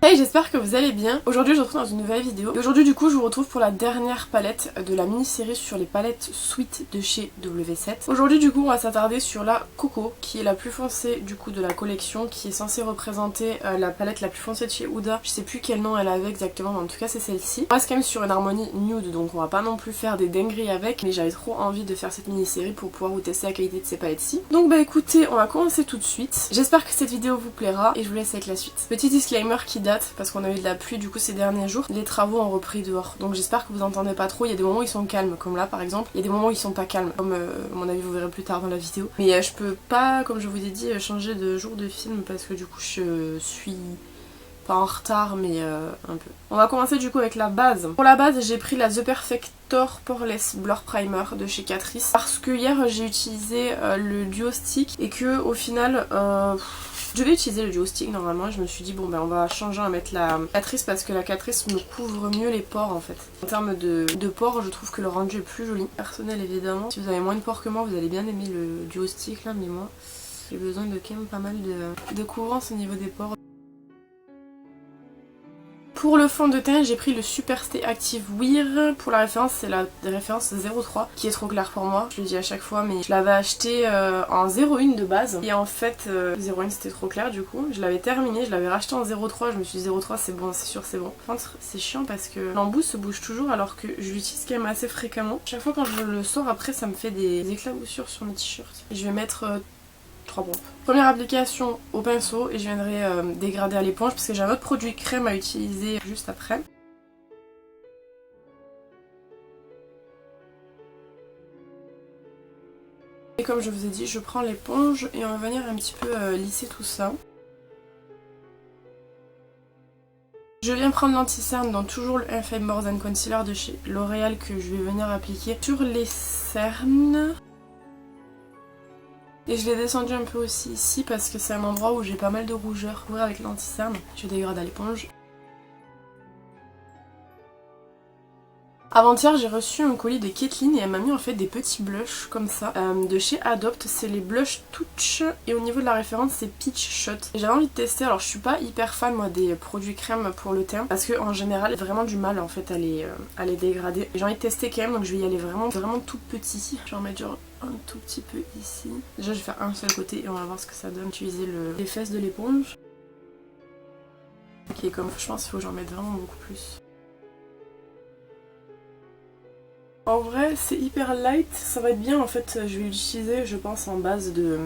Hey, j'espère que vous allez bien. Aujourd'hui je vous retrouve dans une nouvelle vidéo. Et aujourd'hui du coup je vous retrouve pour la dernière palette de la mini-série sur les palettes Sweet de chez W7. Aujourd'hui du coup on va s'attarder sur la Coco qui est la plus foncée du coup de la collection, qui est censée représenter la palette la plus foncée de chez Huda. Je sais plus quel nom elle avait exactement, mais en tout cas c'est celle-ci. On reste quand même sur une harmonie nude, donc on va pas non plus faire des dingueries avec, mais j'avais trop envie de faire cette mini-série pour pouvoir vous tester la qualité de ces palettes-ci. Donc bah écoutez, on va commencer tout de suite. J'espère que cette vidéo vous plaira et je vous laisse avec la suite. Petit disclaimer qui date parce qu'on a eu de la pluie du coup ces derniers jours. Les travaux ont repris dehors, donc j'espère que vous entendez pas trop. Il y a des moments où ils sont calmes, comme là par exemple. Il y a des moments où ils sont pas calmes, comme à mon avis vous verrez plus tard dans la vidéo. Mais je peux pas, comme je vous ai dit, changer de jour de film parce que du coup je suis pas en retard mais un peu. On va commencer du coup avec la base. Pour la base j'ai pris la The Perfector Poreless Blur Primer de chez Catrice parce que hier j'ai utilisé le Duo Stick et que au final je vais utiliser le Duo Stick normalement. Je me suis dit bon ben on va changer, à mettre la Catrice parce que la Catrice me couvre mieux les pores en fait. En termes de pores, je trouve que le rendu est plus joli. Personnel évidemment. Si vous avez moins de pores que moi, vous allez bien aimer le Duo Stick là, mais moi j'ai besoin de quand même pas mal de couvrance au niveau des pores. Pour le fond de teint, j'ai pris le Super Stay Active Wear. Pour la référence, c'est la référence 03 qui est trop claire pour moi. Je le dis à chaque fois, mais je l'avais acheté en 01 de base. Et en fait, 01 c'était trop clair du coup. Je l'avais terminé, je l'avais racheté en 03. Je me suis dit 03 c'est bon, c'est sûr, c'est bon. Par contre, c'est chiant parce que l'embout se bouge toujours alors que je l'utilise quand même assez fréquemment. Chaque fois quand je le sors, après ça me fait des éclaboussures sur mes t-shirts. Je vais mettre 3 pompes. Première application au pinceau et je viendrai dégrader à l'éponge parce que j'ai un autre produit crème à utiliser juste après. Et comme je vous ai dit, je prends l'éponge et on va venir un petit peu lisser tout ça. Je viens prendre l'anti-cerne dans toujours le Infame More Than Concealer de chez L'Oréal que je vais venir appliquer sur les cernes. Et je l'ai descendu un peu aussi ici parce que c'est un endroit où j'ai pas mal de rougeur. Couvrir avec l'anti-cerne, je dégrade à l'éponge. Avant-hier j'ai reçu un colis de Kathleen et elle m'a mis en fait des petits blushs comme ça de chez Adopt. C'est les blush Touch et au niveau de la référence c'est Peach Shot. J'avais envie de tester, alors je suis pas hyper fan moi des produits crème pour le teint parce que en général j'ai vraiment du mal en fait à les dégrader. J'ai envie de tester quand même, donc je vais y aller vraiment tout petit. Je vais en mettre genre un tout petit peu ici. Déjà je vais faire un seul côté et on va voir ce que ça donne. Utiliser les fesses de l'éponge. Ok, comme je pense qu'il faut que j'en mette vraiment beaucoup plus. En vrai c'est hyper light, ça va être bien en fait, je vais l'utiliser je pense en base de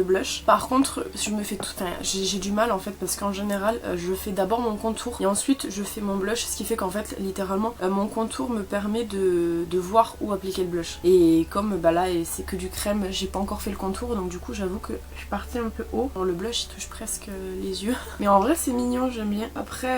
blush. Par contre je me fais tout, enfin, j'ai du mal en fait parce qu'en général je fais d'abord mon contour et ensuite je fais mon blush, ce qui fait qu'en fait littéralement mon contour me permet de voir où appliquer le blush. Et comme bah là c'est que du crème, j'ai pas encore fait le contour donc du coup j'avoue que je suis partie un peu haut. Alors, le blush il touche presque les yeux mais en vrai c'est mignon, j'aime bien. Après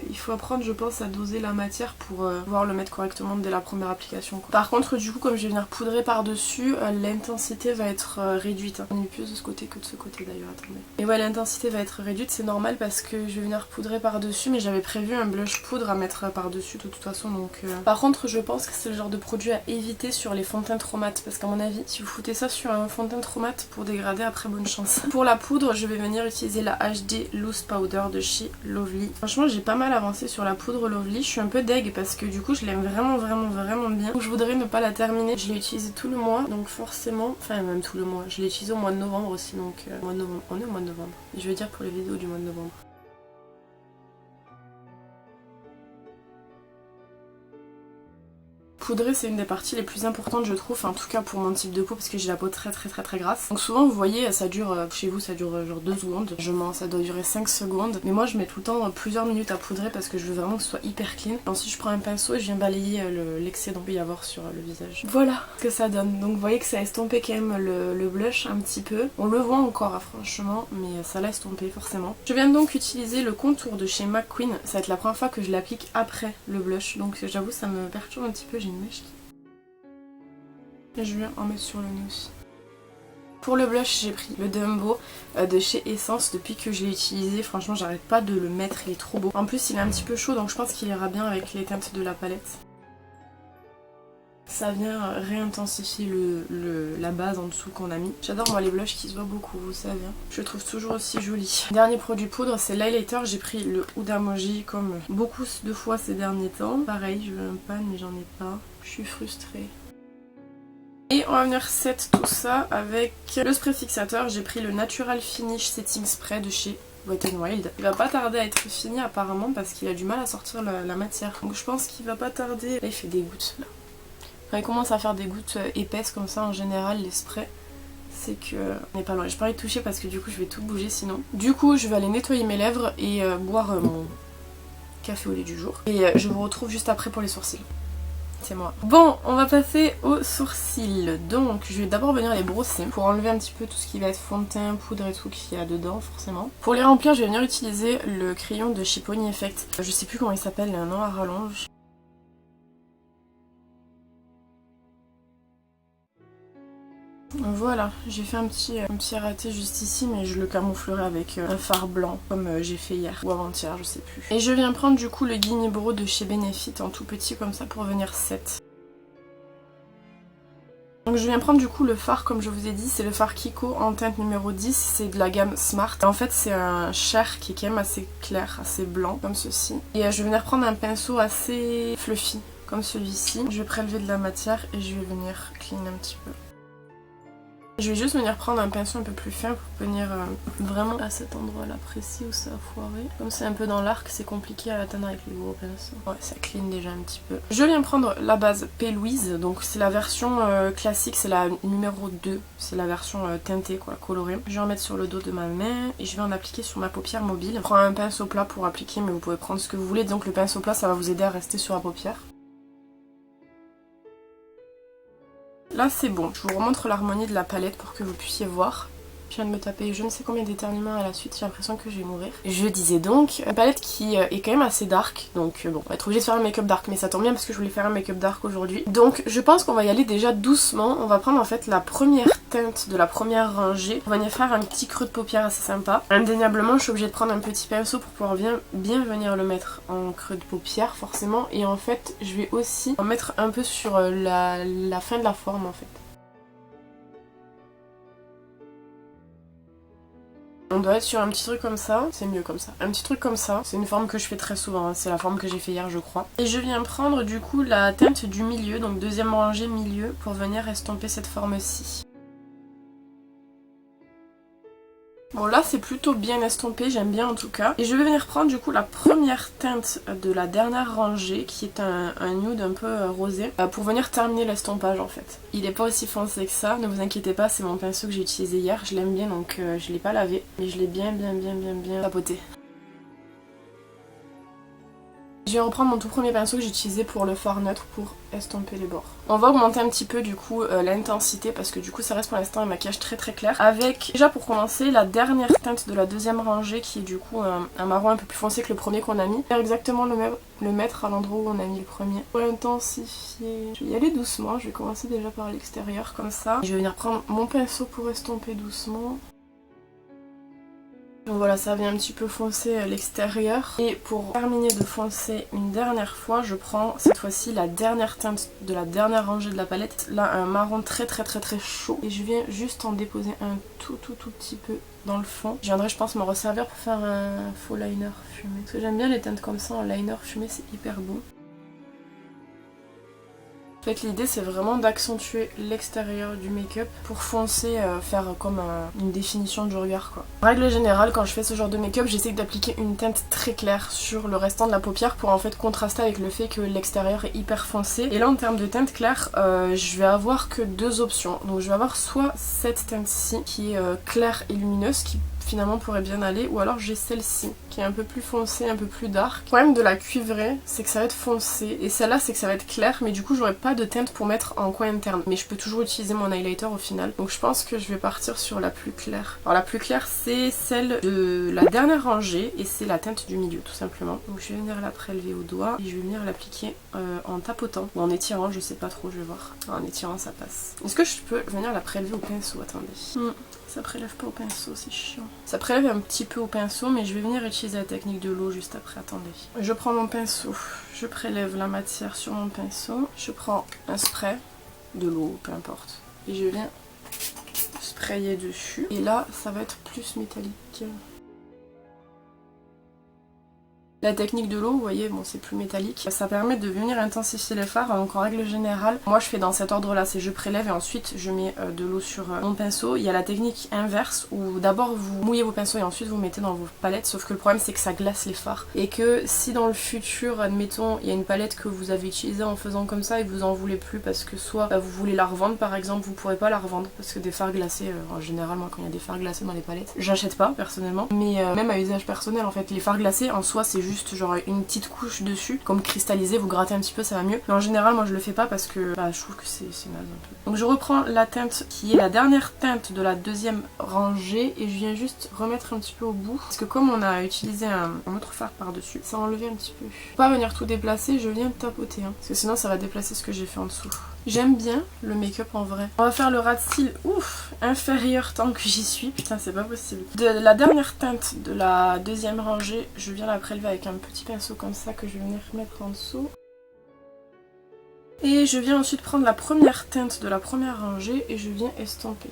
il faut apprendre je pense à doser la matière pour pouvoir le mettre correctement dès la première application. Par contre du coup comme je vais venir poudrer par dessus, l'intensité va être réduite. On est plus de ce côté que de ce côté d'ailleurs, attendez. Et ouais l'intensité va être réduite, c'est normal parce que je vais venir poudrer par dessus, mais j'avais prévu un blush poudre à mettre par dessus de toute façon donc... Par contre je pense que c'est le genre de produit à éviter sur les fonds de teint trop mat parce qu'à mon avis si vous foutez ça sur un fond de teint trop mat pour dégrader après bonne chance. Pour la poudre je vais venir utiliser la HD Loose Powder de chez Lovely. Franchement j'ai pas mal avancé sur la poudre Lovely, je suis un peu deg parce que du coup je l'aime vraiment bien. Donc je voudrais ne pas la terminer. Je l'ai utilisé tout le mois donc forcément, enfin même tout le mois, je l'ai utilisé au mois de novembre aussi donc mois de novembre. On est au mois de novembre, je veux dire pour les vidéos du mois de novembre. Poudrer c'est une des parties les plus importantes je trouve, en tout cas pour mon type de peau parce que j'ai la peau très grasse. Donc souvent vous voyez ça dure, chez vous ça dure genre 2 secondes, ça doit durer 5 secondes. Mais moi je mets tout le temps plusieurs minutes à poudrer parce que je veux vraiment que ce soit hyper clean. Ensuite je prends un pinceau et je viens balayer l'excédent qu'il peut y avoir sur le visage. Voilà ce que ça donne. Donc vous voyez que ça a estompé quand même le blush un petit peu. On le voit encore hein, franchement, mais ça l'a estompé forcément. Je viens donc utiliser le contour de chez McQueen. Ça va être la première fois que je l'applique après le blush. Donc j'avoue ça me perturbe un petit peu, j'ai une mèche qui... Et je viens en mettre sur le nez aussi. Pour le blush j'ai pris le Dumbo de chez Essence. Depuis que je l'ai utilisé franchement j'arrête pas de le mettre, il est trop beau. En plus il est un petit peu chaud donc je pense qu'il ira bien avec les teintes de la palette. ça vient réintensifier la base en dessous qu'on a mis. J'adore moi les blushs qui se voient beaucoup, vous savez. Je le trouve toujours aussi joli. Dernier produit poudre, c'est l'highlighter. J'ai pris le Huda Moji comme beaucoup de fois ces derniers temps. Pareil, je veux un pan mais j'en ai pas. Je suis frustrée. Et on va venir set tout ça avec le spray fixateur. J'ai pris le Natural Finish Setting Spray de chez Wet n Wild. Il va pas tarder à être fini apparemment parce qu'il a du mal à sortir la matière. Donc je pense qu'il va pas tarder. Là il fait des gouttes là. Quand il commence à faire des gouttes épaisses comme ça en général les sprays, c'est que on n'est pas loin. J'ai pas envie de toucher parce que du coup je vais tout bouger sinon. Du coup je vais aller nettoyer mes lèvres et boire mon café au lait du jour. Et je vous retrouve juste après pour les sourcils. C'est moi. Bon, on va passer aux sourcils. Donc, je vais d'abord venir les brosser pour enlever un petit peu tout ce qui va être fond de teint, poudre et tout qu'il y a dedans, forcément. Pour les remplir, je vais venir utiliser le crayon de chez Pony Effect. Je sais plus comment il s'appelle, il a un nom à rallonge. Voilà, j'ai fait un petit raté juste ici, mais je le camouflerai avec un fard blanc, comme j'ai fait hier ou avant-hier, je sais plus. Et je viens prendre du coup le Guinea Brow de chez Benefit en tout petit comme ça pour venir set. Donc je viens prendre du coup le fard comme je vous ai dit, c'est le fard Kiko en teinte numéro 10, c'est de la gamme Smart. En fait c'est un chair qui est quand même assez clair, assez blanc comme ceci. Et je vais venir prendre un pinceau assez fluffy comme celui-ci. Je vais prélever de la matière et je vais venir clean un petit peu. Je vais juste venir prendre un pinceau un peu plus fin pour venir vraiment à cet endroit là précis où ça a foiré. Comme c'est un peu dans l'arc, c'est compliqué à atteindre avec les gros pinceaux. Ouais, ça clean déjà un petit peu. Je viens prendre la base P. Louise, donc c'est la version classique, c'est la numéro 2. C'est la version teintée quoi, colorée. Je vais en mettre sur le dos de ma main et je vais en appliquer sur ma paupière mobile. Je prends un pinceau plat pour appliquer, mais vous pouvez prendre ce que vous voulez. Donc le pinceau plat, ça va vous aider à rester sur la paupière. Là c'est bon, je vous remontre l'harmonie de la palette pour que vous puissiez voir. Je viens de me taper je ne sais combien d'éternuements à la suite, j'ai l'impression que je vais mourir. Je disais donc, une palette qui est quand même assez dark, donc bon, on va être obligé de faire un make-up dark, mais ça tombe bien parce que je voulais faire un make-up dark aujourd'hui. Donc je pense qu'on va y aller déjà doucement, on va prendre en fait la première teinte de la première rangée. On va venir faire un petit creux de paupière assez sympa. Indéniablement je suis obligée de prendre un petit pinceau pour pouvoir bien venir le mettre en creux de paupière forcément. Et en fait je vais aussi en mettre un peu sur la fin de la forme en fait. On doit être sur un petit truc comme ça, c'est mieux comme ça. Un petit truc comme ça, c'est une forme que je fais très souvent, hein. C'est la forme que j'ai fait hier je crois. Et je viens prendre du coup la teinte du milieu, donc deuxième rangée milieu, pour venir estomper cette forme-ci. Bon là c'est plutôt bien estompé, j'aime bien en tout cas. Et je vais venir prendre du coup la première teinte de la dernière rangée qui est un nude un peu rosé pour venir terminer l'estompage en fait. Il est pas aussi foncé que ça, ne vous inquiétez pas, c'est mon pinceau que j'ai utilisé hier, je l'aime bien donc je l'ai pas lavé. Mais je l'ai bien tapoté. Je vais reprendre mon tout premier pinceau que j'ai utilisé pour le fard neutre pour estomper les bords. On va augmenter un petit peu du coup l'intensité parce que du coup ça reste pour l'instant un maquillage très clair. Avec déjà pour commencer la dernière teinte de la deuxième rangée qui est du coup un marron un peu plus foncé que le premier qu'on a mis. Faire exactement le mettre à l'endroit où on a mis le premier. Pour intensifier, je vais y aller doucement, je vais commencer déjà par l'extérieur comme ça. Je vais venir prendre mon pinceau pour estomper doucement. Donc voilà, ça vient un petit peu foncer l'extérieur. Et pour terminer de foncer une dernière fois, je prends cette fois-ci la dernière teinte de la dernière rangée de la palette. Là, un marron très chaud. Et je viens juste en déposer un tout petit peu dans le fond. Je viendrai, je pense, me resservir pour faire un faux liner fumé. Parce que j'aime bien les teintes comme ça en liner fumé, c'est hyper beau. En fait l'idée c'est vraiment d'accentuer l'extérieur du make-up pour foncer, faire comme une définition du regard quoi. En règle générale quand je fais ce genre de make-up j'essaie d'appliquer une teinte très claire sur le restant de la paupière pour en fait contraster avec le fait que l'extérieur est hyper foncé. Et là en termes de teinte claire je vais avoir que deux options. Donc je vais avoir soit cette teinte-ci qui est claire et lumineuse qui finalement pourrait bien aller, ou alors j'ai celle-ci qui est un peu plus foncée, un peu plus dark. Le problème de la cuivrée c'est que ça va être foncé et celle-là c'est que ça va être clair mais du coup j'aurai pas de teinte pour mettre en coin interne, mais je peux toujours utiliser mon highlighter au final. Donc je pense que je vais partir sur la plus claire. Alors la plus claire c'est celle de la dernière rangée et c'est la teinte du milieu tout simplement. Donc je vais venir la prélever au doigt et je vais venir l'appliquer en tapotant ou en étirant, je sais pas trop, je vais voir. En étirant ça passe. Est-ce que je peux venir la prélever au pinceau? Attendez. Ça prélève pas au pinceau, c'est chiant. Ça prélève un petit peu au pinceau, mais je vais venir utiliser la technique de l'eau juste après, attendez. Je prends mon pinceau, je prélève la matière sur mon pinceau, je prends un spray de l'eau, peu importe. Et je viens sprayer dessus. Et là, ça va être plus métallique. La technique de l'eau, vous voyez, bon c'est plus métallique. Ça permet de venir intensifier les fards, donc en règle générale, moi je fais dans cet ordre là, c'est je prélève et ensuite je mets de l'eau sur mon pinceau. Il y a la technique inverse où d'abord vous mouillez vos pinceaux et ensuite vous mettez dans vos palettes, sauf que le problème c'est que ça glace les fards. Et que si dans le futur, admettons, il y a une palette que vous avez utilisée en faisant comme ça et que vous en voulez plus parce que soit vous voulez la revendre par exemple, vous pourrez pas la revendre parce que des fards glacés, en général moi quand il y a des fards glacés dans les palettes, j'achète pas personnellement. Mais même à usage personnel en fait, les fards glacés en soi c'est juste genre une petite couche dessus, comme cristallisé, vous grattez un petit peu ça va mieux. Mais en général moi je le fais pas parce que bah, je trouve que c'est naze un peu. Donc je reprends la teinte qui est la dernière teinte de la deuxième rangée et je viens juste remettre un petit peu au bout. Parce que comme on a utilisé un autre fard par dessus, ça a enlevé un petit peu. Faut pas venir tout déplacer, je viens tapoter hein, parce que sinon ça va déplacer ce que j'ai fait en dessous. J'aime bien le make-up en vrai. On va faire le ras de cils, ouf, inférieur tant que j'y suis, putain c'est pas possible. De la dernière teinte de la deuxième rangée, je viens la prélever avec un petit pinceau comme ça que je vais venir mettre en dessous. Et je viens ensuite prendre la première teinte de la première rangée et je viens estomper.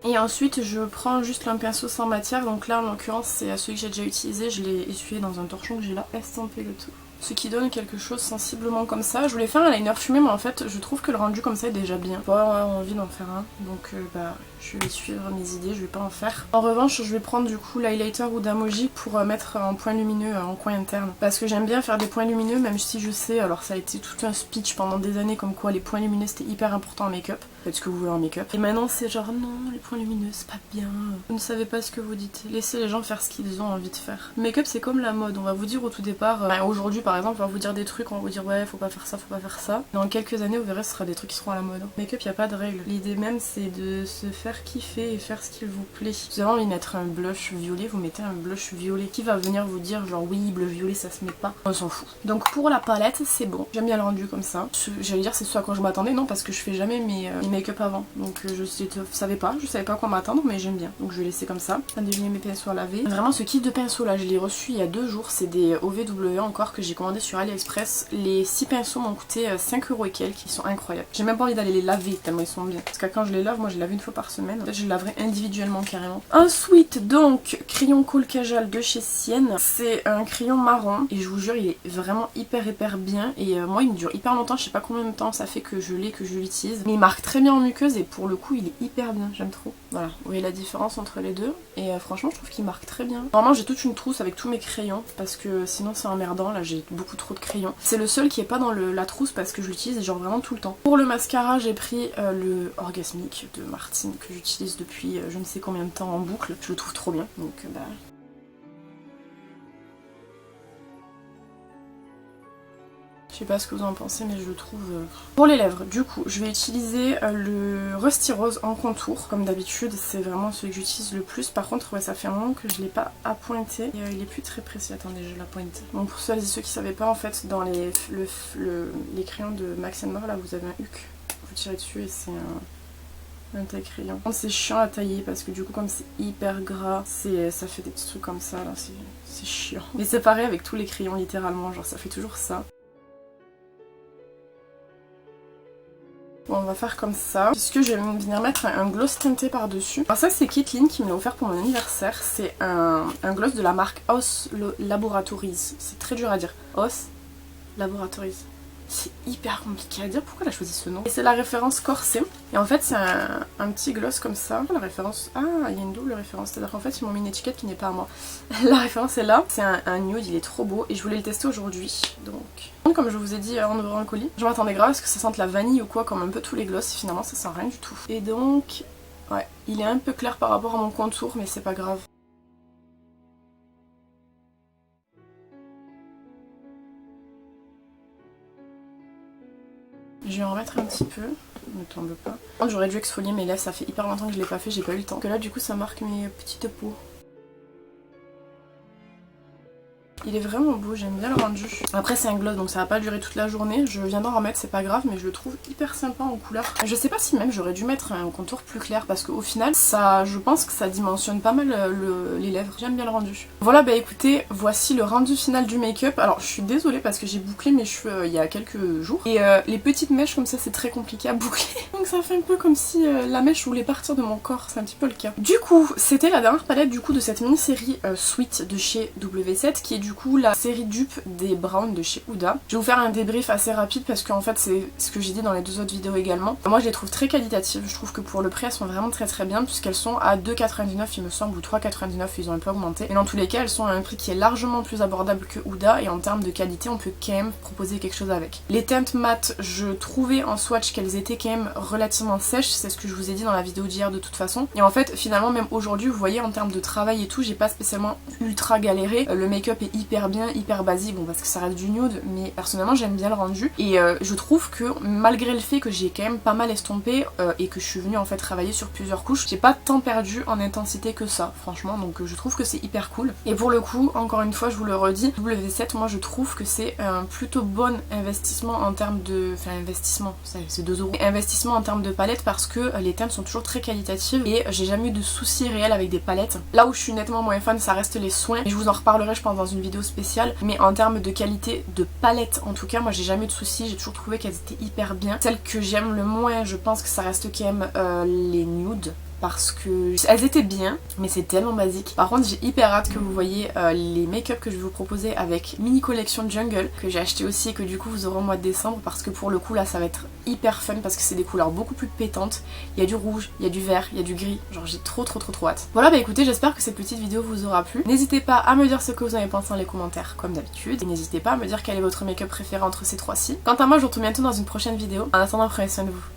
Et ensuite je prends juste un pinceau sans matière, donc là en l'occurrence c'est celui que j'ai déjà utilisé, je l'ai essuyé dans un torchon que j'ai là, estampé le tout. Ce qui donne quelque chose sensiblement comme ça. Je voulais faire un liner fumé mais en fait je trouve que le rendu comme ça est déjà bien. J'ai pas envie d'en faire un, donc bah je vais suivre mes idées, je vais pas en faire. En revanche je vais prendre du coup l'highlighter ou Damoji pour mettre un point lumineux en coin interne. Parce que j'aime bien faire des points lumineux même si je sais, alors ça a été tout un speech pendant des années comme quoi les points lumineux c'était hyper important en make-up. Faites ce que vous voulez en make-up. Et maintenant c'est genre non, les points lumineux c'est pas bien. Vous ne savez pas ce que vous dites. Laissez les gens faire ce qu'ils ont envie de faire. Le make-up c'est comme la mode, on va vous dire au tout départ, aujourd'hui par exemple on va vous dire des trucs, on va vous dire ouais faut pas faire ça, faut pas faire ça. Dans quelques années vous verrez ce sera des trucs qui seront à la mode. Make-up y a pas de règle. L'idée même c'est de se faire kiffer et faire ce qu'il vous plaît. Si vous avez envie de mettre un blush violet, vous mettez un blush violet. Qui va venir vous dire genre oui bleu violet ça se met pas, on s'en fout. Donc pour la palette c'est bon, j'aime bien le rendu comme ça. J'allais dire c'est ce à quoi je m'attendais, non parce que je fais jamais mes make-up avant. Donc je savais pas à quoi m'attendre mais j'aime bien. Donc je vais laisser comme ça. À deviner mes pinceaux à laver. Vraiment ce kit de pinceaux là je l'ai reçu il y a 2 jours, c'est des OVW encore que j'ai commandé sur AliExpress. Les 6 pinceaux m'ont coûté 5 € et quelques, ils sont incroyables. J'ai même pas envie d'aller les laver tellement ils sont bien. Parce que quand je les lave, moi je les lave une fois par semaine. Peut-être je les laverai individuellement carrément. Ensuite donc crayon Kohl Kajal de chez Sienne. C'est un crayon marron et je vous jure il est vraiment hyper bien. Et moi il me dure hyper longtemps, je sais pas combien de temps ça fait que je l'ai, que je l'utilise. Mais il marque très bien en muqueuse et pour le coup il est hyper bien, j'aime trop. Voilà, vous voyez la différence entre les deux. Et franchement je trouve qu'il marque très bien. Normalement j'ai toute une trousse avec tous mes crayons parce que sinon c'est emmerdant, là j'ai beaucoup trop de crayons. C'est le seul qui est pas dans la trousse parce que je l'utilise genre vraiment tout le temps. Pour le mascara j'ai pris le Orgasmic de Martine que j'utilise depuis je ne sais combien de temps en boucle. Je le trouve trop bien donc bah... Je sais pas ce que vous en pensez mais je le trouve... Pour les lèvres, du coup, je vais utiliser le Rusty Rose en contour. Comme d'habitude, c'est vraiment celui que j'utilise le plus. Par contre, ouais, ça fait un moment que je l'ai pas appointé. Et il est plus très précis. Attendez, je l'appointe. Donc pour celles et ceux qui savaient pas, en fait, dans les crayons de Max & More, là, vous avez un huc. Vous tirez dessus et c'est un taille-crayon. C'est chiant à tailler parce que du coup, comme c'est hyper gras, ça fait des petits trucs comme ça, là. C'est chiant. Mais c'est pareil avec tous les crayons, littéralement. Genre, ça fait toujours ça. Bon, on va faire comme ça, puisque je vais venir mettre un gloss teinté par dessus. Alors ça c'est Caitlin qui me l'a offert pour mon anniversaire, c'est un gloss de la marque Os Laboratories, c'est très dur à dire, Os Laboratories. C'est hyper compliqué à dire, pourquoi elle a choisi ce nom? Et c'est la référence Corset, et en fait c'est un petit gloss comme ça. La référence, ah il y a une double référence, c'est à dire qu'en fait ils m'ont mis une étiquette qui n'est pas à moi. La référence est là, c'est un nude, il est trop beau et je voulais le tester aujourd'hui, donc... Comme je vous ai dit avant d'ouvrir le colis, je m'attendais grave à ce que ça sente la vanille ou quoi comme un peu tous les gloss et finalement ça sent rien du tout. Et donc, ouais, il est un peu clair par rapport à mon contour mais c'est pas grave. Je vais en remettre un petit peu, ne tombe pas. J'aurais dû exfolier mes lèvres, ça fait hyper longtemps que je l'ai pas fait, j'ai pas eu le temps. Donc là du coup ça marque mes petites peaux. Il est vraiment beau, j'aime bien le rendu. Après c'est un gloss donc ça va pas durer toute la journée. Je viens d'en remettre, c'est pas grave, mais je le trouve hyper sympa en couleur. Je sais pas si même j'aurais dû mettre un contour plus clair parce qu'au final ça, je pense que ça dimensionne pas mal les lèvres. J'aime bien le rendu. Voilà, bah écoutez, voici le rendu final du make-up. Alors je suis désolée parce que j'ai bouclé mes cheveux il y a quelques jours et les petites mèches comme ça c'est très compliqué à boucler. Donc ça fait un peu comme si la mèche voulait partir de mon corps, c'est un petit peu le cas. Du coup, c'était la dernière palette du coup de cette mini-série Sweet de chez W7 qui est du coup la série dupe des Browns de chez Huda. Je vais vous faire un débrief assez rapide parce qu'en fait c'est ce que j'ai dit dans les 2 autres vidéos également. Moi je les trouve très qualitatives, je trouve que pour le prix elles sont vraiment très bien puisqu'elles sont à 2,99 il me semble ou 3,99, ils ont un peu augmenté. Mais dans tous les cas elles sont à un prix qui est largement plus abordable que Huda et en termes de qualité on peut quand même proposer quelque chose avec. Les teintes mat, je trouvais en swatch qu'elles étaient quand même relativement sèches, c'est ce que je vous ai dit dans la vidéo d'hier de toute façon. Et en fait finalement même aujourd'hui vous voyez en termes de travail et tout j'ai pas spécialement ultra galéré. Le make-up est hyper bien, hyper basique, bon parce que ça reste du nude mais personnellement j'aime bien le rendu et je trouve que malgré le fait que j'ai quand même pas mal estompé et que je suis venue en fait travailler sur plusieurs couches, j'ai pas tant perdu en intensité que ça franchement, donc je trouve que c'est hyper cool. Et pour le coup encore une fois je vous le redis, W7 moi je trouve que c'est un plutôt bon investissement en termes de... enfin investissement, c'est 2 €. Investissement en termes de palette parce que les teintes sont toujours très qualitatives et j'ai jamais eu de soucis réels avec des palettes. Là où je suis nettement moins fan ça reste les soins et je vous en reparlerai je pense dans une vidéo spéciale, mais en termes de qualité de palette en tout cas moi j'ai jamais eu de soucis, j'ai toujours trouvé qu'elles étaient hyper bien. Celles que j'aime le moins je pense que ça reste quand même les nudes parce que elles étaient bien mais c'est tellement basique. Par contre j'ai hyper hâte que vous voyez les make-up que je vais vous proposer avec mini collection Jungle que j'ai acheté aussi et que du coup vous aurez au mois de décembre parce que pour le coup là ça va être hyper fun parce que c'est des couleurs beaucoup plus pétantes. Il y a du rouge, il y a du vert, il y a du gris, genre j'ai trop hâte. Voilà bah écoutez j'espère que cette petite vidéo vous aura plu. N'hésitez pas à me dire ce que vous en avez pensé dans les commentaires comme d'habitude et n'hésitez pas à me dire quel est votre make-up préféré entre ces 3-ci. Quant à moi je vous retrouve bientôt dans une prochaine vidéo. En attendant prenez soin de vous.